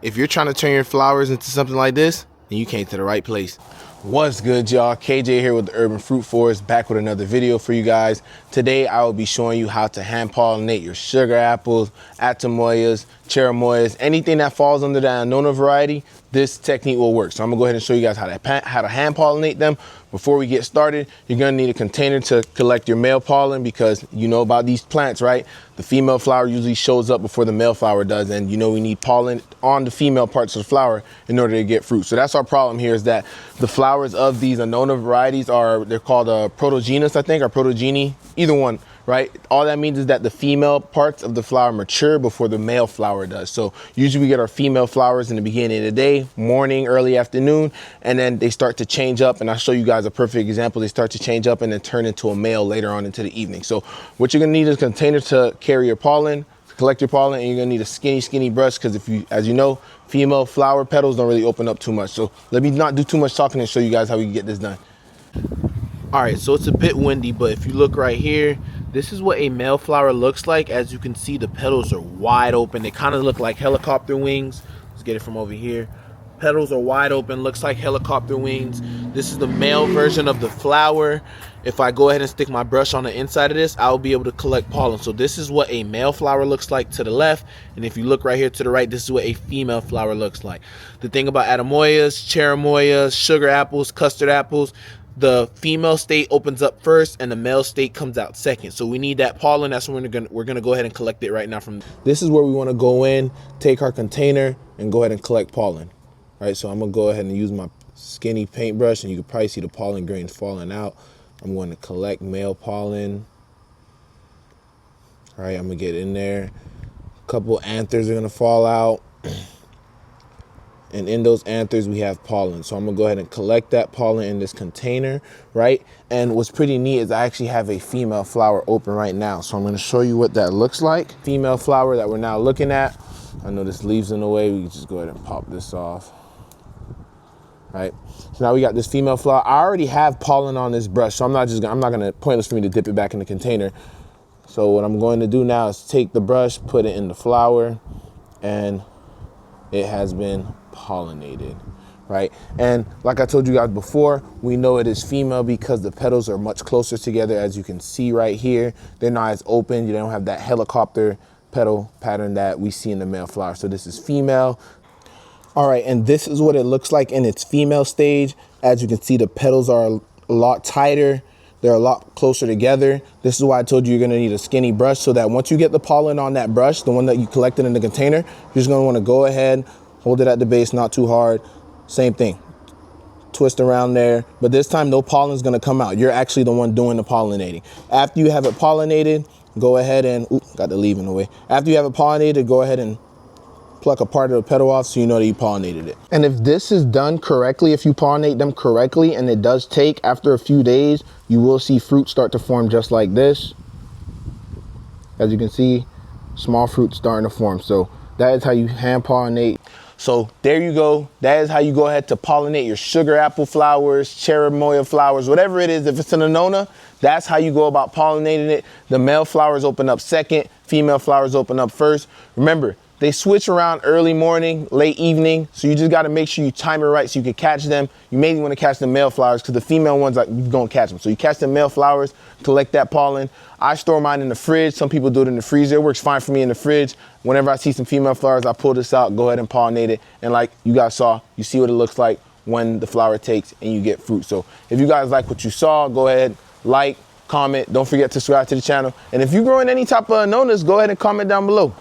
If you're trying to turn your flowers into something like this, then you came to the right place. What's good, y'all? KJ here with the Urban Fruit Forest, back with another video for you guys. Today I will be showing you how to hand pollinate your sugar apples, Atemoyas, Cherimoyas, anything that falls under the Annona variety. This technique will work. So I'm gonna go ahead and show you guys how to hand pollinate them. Before we get started, you're gonna need a container to collect your male pollen, because you know about these plants, right? The female flower usually shows up before the male flower does, and you know we need pollen on the female parts of the flower in order to get fruit. So that's our problem here, is that the flowers of these Annona varieties they're called protogenous, I think, or protogeny, either one, right? All that means is that the female parts of the flower mature before the male flower does. So usually we get our female flowers in the beginning of the day, morning, early afternoon, and then they start to change up. And I'll show you guys a perfect example. They start to change up and then turn into a male later on into the evening. So what you're gonna need is a container to carry your pollen, to collect your pollen, and you're gonna need a skinny brush, because as you know, female flower petals don't really open up too much. So let me not do too much talking and show you guys how we can get this done. All right, so it's a bit windy, but if you look right here, this is what a male flower looks like. As you can see, the petals are wide open. They kind of look like helicopter wings. Let's get it from over here. Petals are wide open, looks like helicopter wings. This is the male version of the flower. If I go ahead and stick my brush on the inside of this, I'll be able to collect pollen. So this is what a male flower looks like to the left. And if you look right here to the right, this is what a female flower looks like. The thing about Atemoyas, Cherimoyas, sugar apples, custard apples, the female state opens up first and the male state comes out second. So we need that pollen. That's when we're gonna go ahead and collect it right now. From this is where we want to go in, take our container, and go ahead and collect pollen. All right, so I'm gonna go ahead and use my skinny paintbrush, and you can probably see the pollen grains falling out. I'm going to collect male pollen. All right, I'm gonna get in there. A couple anthers are gonna fall out. And in those anthers, we have pollen. So I'm gonna go ahead and collect that pollen in this container, right? And what's pretty neat is I actually have a female flower open right now. So I'm gonna show you what that looks like. Female flower that we're now looking at. I know this leaves in the way. We can just go ahead and pop this off, right? So now we got this female flower. I already have pollen on this brush, so I'm not gonna, pointless for me to dip it back in the container. So what I'm going to do now is take the brush, put it in the flower, and it has been pollinated, right? And like I told you guys before, we know it is female because the petals are much closer together. As you can see right here, they're not as open. You don't have that helicopter petal pattern that we see in the male flower. So this is female. All right, and this is what it looks like in its female stage. As you can see, the petals are a lot tighter. They're a lot closer together. This is why I told you you're gonna need a skinny brush, so that once you get the pollen on that brush, the one that you collected in the container, you're just gonna wanna go ahead, hold it at the base, not too hard. Same thing, twist around there, but this time no pollen's gonna come out. You're actually the one doing the pollinating. After you have it pollinated, go ahead and, got the leaf in the way. After you have it pollinated, go ahead and pluck a part of the petal off so you know that you pollinated it. And if this is done correctly, if you pollinate them correctly, and it does take, after a few days, you will see fruit start to form just like this. As you can see, small fruit starting to form. So that is how you hand pollinate. So there you go. That is how you go ahead to pollinate your sugar apple flowers, Cherimoya flowers, whatever it is. If it's an Annona, that's how you go about pollinating it. The male flowers open up second, female flowers open up first. Remember, they switch around early morning, late evening, so you just gotta make sure you time it right so you can catch them. You mainly wanna catch the male flowers, because the female ones, you're gonna catch them. So you catch the male flowers, collect that pollen. I store mine in the fridge. Some people do it in the freezer. It works fine for me in the fridge. Whenever I see some female flowers, I pull this out, go ahead and pollinate it. And like you guys saw, you see what it looks like when the flower takes and you get fruit. So if you guys like what you saw, go ahead, like, comment. Don't forget to subscribe to the channel. And if you're growing any type of Annonas, go ahead and comment down below.